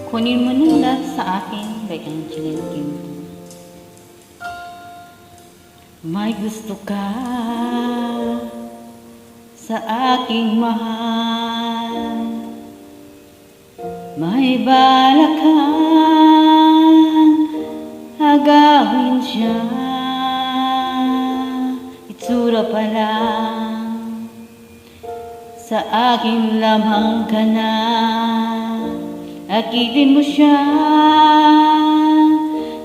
Kunin mo na lahat sa akin by Angeline Quinto. May gusto ka sa aking mahal, may balak kang agawin siya. Itsura pa lang sa aking lamang ka na, akitin mo siya,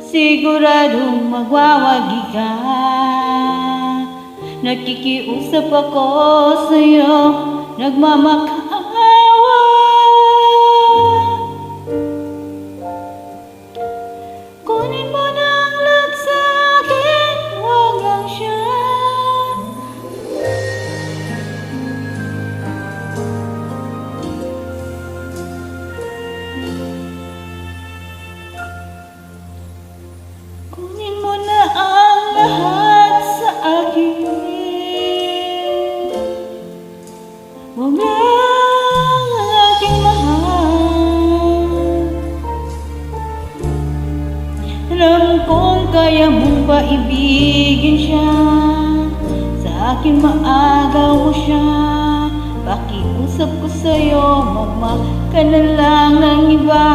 siguradong magwawagi ka. Nakikiusap ako sa'yo, nagmamakaawa. Kunin mo na ang lahat sa akin, huwag lang siya. Kunin mo na ang lahat sa akin, huwag lang ang aking mahal. Alam kong kaya mong paibigin siya, sa akin maagaw mo siya. Pakiusap ko sa'yo, magmahal ka na lang ng iba.